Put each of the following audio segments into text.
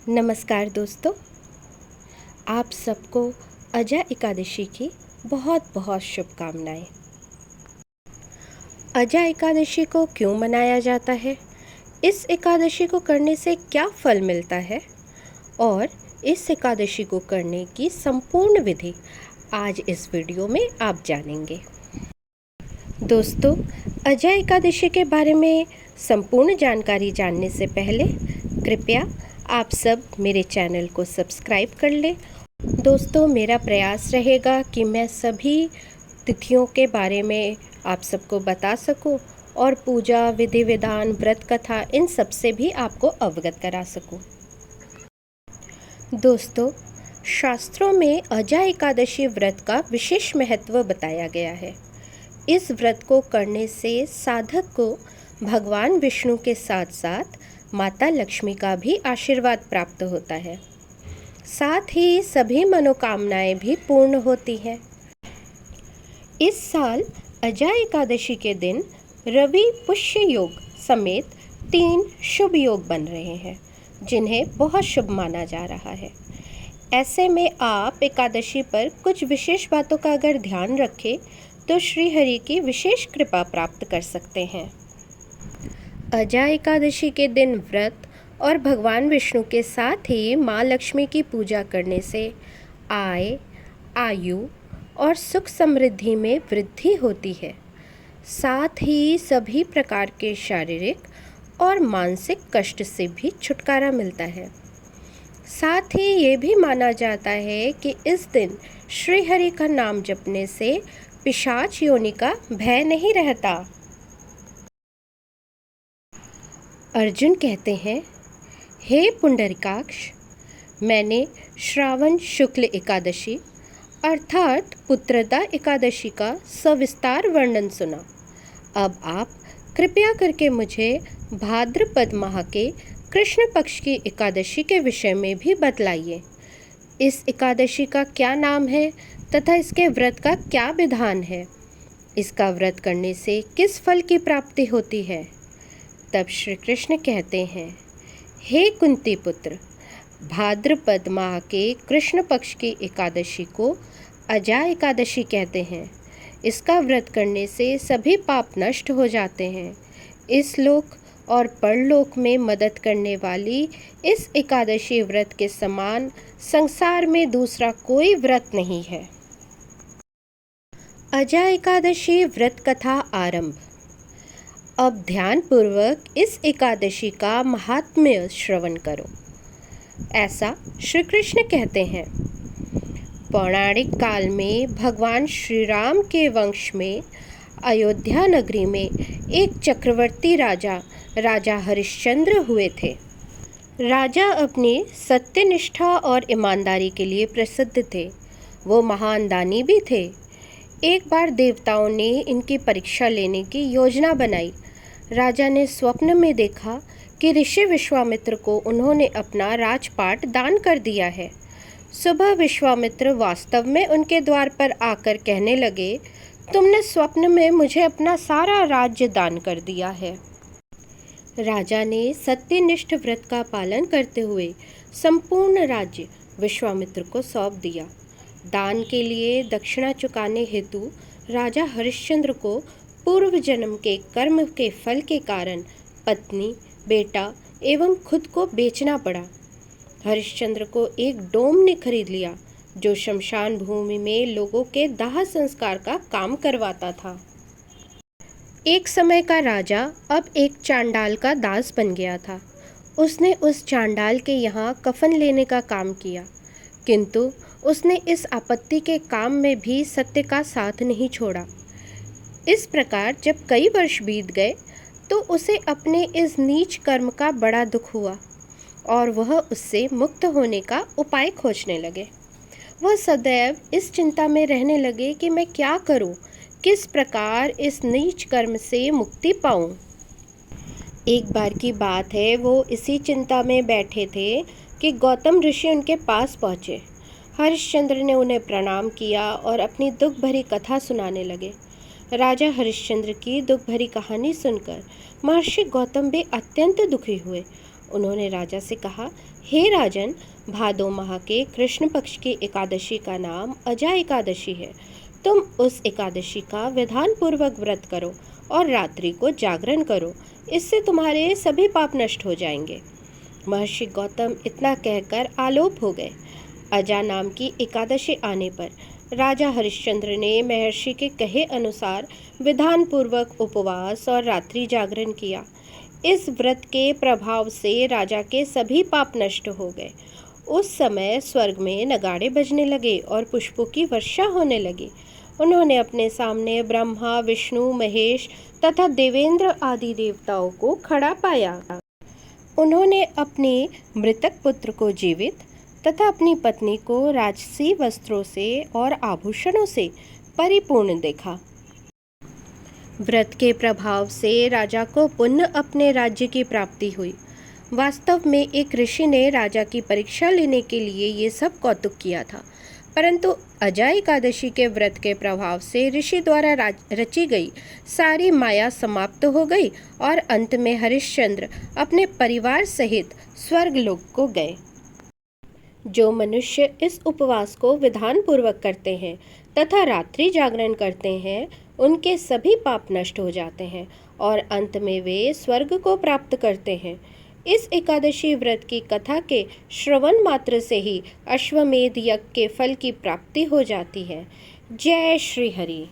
नमस्कार दोस्तों, आप सबको अजा एकादशी की बहुत बहुत शुभकामनाएं। अजा एकादशी को क्यों मनाया जाता है, इस एकादशी को करने से क्या फल मिलता है और इस एकादशी को करने की संपूर्ण विधि आज इस वीडियो में आप जानेंगे। दोस्तों, अजा एकादशी के बारे में संपूर्ण जानकारी जानने से पहले कृपया आप सब मेरे चैनल को सब्सक्राइब कर लें। दोस्तों, मेरा प्रयास रहेगा कि मैं सभी तिथियों के बारे में आप सबको बता सकूं और पूजा विधि विधान व्रत कथा इन सब से भी आपको अवगत करा सकूं। दोस्तों, शास्त्रों में अजा एकादशी व्रत का विशेष महत्व बताया गया है। इस व्रत को करने से साधक को भगवान विष्णु के साथ साथ माता लक्ष्मी का भी आशीर्वाद प्राप्त होता है। साथ ही सभी मनोकामनाएं भी पूर्ण होती हैं। इस साल अजा एकादशी के दिन रवि पुष्य योग समेत 3 शुभ योग बन रहे हैं, जिन्हें बहुत शुभ माना जा रहा है। ऐसे में आप एकादशी पर कुछ विशेष बातों का अगर ध्यान रखें तो श्री हरि की विशेष कृपा प्राप्त कर सकते हैं। अजा एकादशी के दिन व्रत और भगवान विष्णु के साथ ही माँ लक्ष्मी की पूजा करने से आय, आयु और सुख समृद्धि में वृद्धि होती है। साथ ही सभी प्रकार के शारीरिक और मानसिक कष्ट से भी छुटकारा मिलता है। साथ ही ये भी माना जाता है कि इस दिन श्री हरि का नाम जपने से पिशाच योनि का भय नहीं रहता। अर्जुन कहते हैं, हे पुंडरीकाक्ष, मैंने श्रावण शुक्ल एकादशी अर्थात पुत्रदा एकादशी का सविस्तार वर्णन सुना। अब आप कृपया करके मुझे भाद्रपद माह के कृष्ण पक्ष की एकादशी के विषय में भी बतलाइए। इस एकादशी का क्या नाम है तथा इसके व्रत का क्या विधान है? इसका व्रत करने से किस फल की प्राप्ति होती है? तब श्री कृष्ण कहते हैं, हे कुंती पुत्र, भाद्रपद माह के कृष्ण पक्ष की एकादशी को अजा एकादशी कहते हैं। इसका व्रत करने से सभी पाप नष्ट हो जाते हैं। इस लोक और परलोक में मदद करने वाली इस एकादशी व्रत के समान संसार में दूसरा कोई व्रत नहीं है। अजा एकादशी व्रत कथा आरंभ। अब ध्यान पूर्वक इस एकादशी का महात्म्य श्रवण करो। ऐसा श्री कृष्ण कहते हैं, पौराणिक काल में भगवान श्री राम के वंश में अयोध्या नगरी में एक चक्रवर्ती राजा हरिश्चंद्र हुए थे। राजा अपनी सत्यनिष्ठा और ईमानदारी के लिए प्रसिद्ध थे। वो महान दानी भी थे। एक बार देवताओं ने इनकी परीक्षा लेने की योजना बनाई। राजा ने स्वप्न में देखा कि ऋषि विश्वामित्र को उन्होंने अपना राजपाट दान कर दिया है। सुबह विश्वामित्र वास्तव में उनके द्वार पर आकर कहने लगे, तुमने स्वप्न में मुझे अपना सारा राज्य दान कर दिया है। राजा ने सत्यनिष्ठ व्रत का पालन करते हुए संपूर्ण राज्य विश्वामित्र को सौंप दिया। दान के लिए दक्षिणा चुकाने हेतु राजा हरिश्चंद्र को पूर्व जन्म के कर्म के फल के कारण पत्नी, बेटा एवं खुद को बेचना पड़ा। हरिश्चंद्र को एक डोम ने खरीद लिया जो शमशान भूमि में लोगों के दाह संस्कार का काम करवाता था। एक समय का राजा अब एक चांडाल का दास बन गया था। उसने उस चांडाल के यहाँ कफन लेने का काम किया, किंतु उसने इस आपत्ति के काम में भी सत्य का साथ नहीं छोड़ा। इस प्रकार जब कई वर्ष बीत गए तो उसे अपने इस नीच कर्म का बड़ा दुख हुआ और वह उससे मुक्त होने का उपाय खोजने लगे। वह सदैव इस चिंता में रहने लगे कि मैं क्या करूं, किस प्रकार इस नीच कर्म से मुक्ति पाऊं। एक बार की बात है, वो इसी चिंता में बैठे थे कि गौतम ऋषि उनके पास पहुँचे। हरिश्चंद्र ने उन्हें प्रणाम किया और अपनी दुख भरी कथा सुनाने लगे। राजा हरिश्चंद्र की दुख भरी कहानी सुनकर महर्षि गौतम भी अत्यंत दुखी हुए। उन्होंने राजा से कहा, हे राजन, भादो माह के कृष्ण पक्ष की एकादशी का नाम अजा एकादशी है। तुम उस एकादशी का विधान पूर्वक व्रत करो और रात्रि को जागरण करो, इससे तुम्हारे सभी पाप नष्ट हो जाएंगे। महर्षि गौतम इतना कहकर आलोप हो गए। अजा नाम की एकादशी आने पर राजा हरिश्चंद्र ने महर्षि के कहे अनुसार विधान पूर्वक उपवास और रात्रि जागरण किया। इस व्रत के प्रभाव से राजा के सभी पाप नष्ट हो गए। उस समय स्वर्ग में नगाड़े बजने लगे और पुष्पों की वर्षा होने लगी। उन्होंने अपने सामने ब्रह्मा, विष्णु, महेश तथा देवेंद्र आदि देवताओं को खड़ा पाया। उन्होंने अपने मृतक पुत्र को जीवित तथा अपनी पत्नी को राजसी वस्त्रों से और आभूषणों से परिपूर्ण देखा। व्रत के प्रभाव से राजा को पुनः अपने राज्य की प्राप्ति हुई। वास्तव में एक ऋषि ने राजा की परीक्षा लेने के लिए ये सब कौतुक किया था, परंतु अजा एकादशी के व्रत के प्रभाव से ऋषि द्वारा रची गई सारी माया समाप्त हो गई और अंत में हरिश्चंद्र अपने परिवार सहित स्वर्गलोक को गए। जो मनुष्य इस उपवास को विधान पूर्वक करते हैं तथा रात्रि जागरण करते हैं, उनके सभी पाप नष्ट हो जाते हैं और अंत में वे स्वर्ग को प्राप्त करते हैं। इस एकादशी व्रत की कथा के श्रवण मात्र से ही अश्वमेध यज्ञ के फल की प्राप्ति हो जाती है। जय श्री हरि।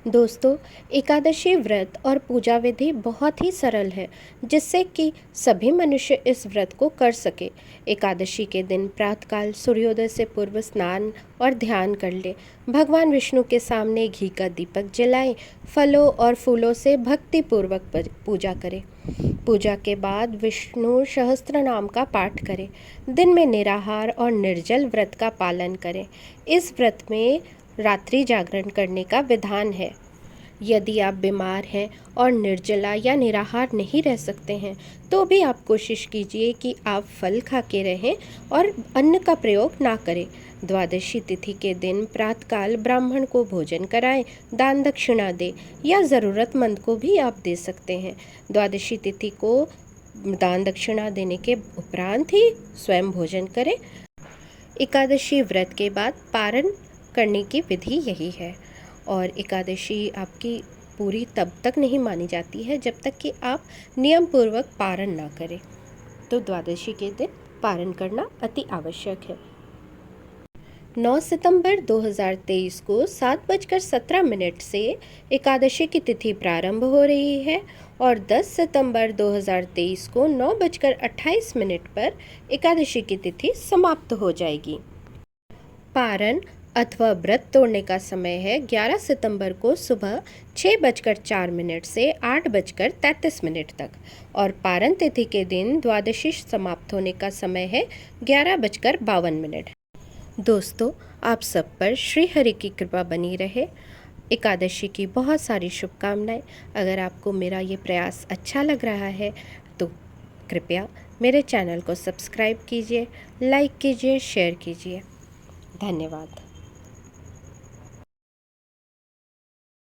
दोस्तों, एकादशी व्रत और पूजा विधि बहुत ही सरल है, जिससे कि सभी मनुष्य इस व्रत को कर सके। एकादशी के दिन प्रातःकाल सूर्योदय से पूर्व स्नान और ध्यान कर ले। भगवान विष्णु के सामने घी का दीपक जलाएं, फलों और फूलों से भक्ति पूर्वक पूजा करें। पूजा के बाद विष्णु सहस्त्र नाम का पाठ करें। दिन में निराहार और निर्जल व्रत का पालन करें। इस व्रत में रात्रि जागरण करने का विधान है। यदि आप बीमार हैं और निर्जला या निराहार नहीं रह सकते हैं, तो भी आप कोशिश कीजिए कि आप फल खा के रहें और अन्न का प्रयोग ना करें। द्वादशी तिथि के दिन प्रातःकाल ब्राह्मण को भोजन कराएं, दान दक्षिणा दें या ज़रूरतमंद को भी आप दे सकते हैं। द्वादशी तिथि को दान दक्षिणा देने के उपरांत ही स्वयं भोजन करें। एकादशी व्रत के बाद पारण करने की विधि यही है और एकादशी आपकी पूरी तब तक नहीं मानी जाती है जब तक कि आप नियम पूर्वक पारण ना करें। तो द्वादशी के दिन पारण करना अति आवश्यक है। 9 सितंबर 2023 को 7:17 से एकादशी की तिथि प्रारंभ हो रही है और 10 सितंबर 2023 को 9:28 पर एकादशी की तिथि समाप्त हो जाएगी। पारण अथवा व्रत तोड़ने का समय है 11 सितंबर को सुबह 6:04 से 8:33 तक और पारण तिथि के दिन द्वादशी समाप्त होने का समय है 11:52। दोस्तों, आप सब पर श्री हरि की कृपा बनी रहे। एकादशी की बहुत सारी शुभकामनाएं। अगर आपको मेरा ये प्रयास अच्छा लग रहा है तो कृपया मेरे चैनल को सब्सक्राइब कीजिए, लाइक कीजिए, शेयर कीजिए। धन्यवाद।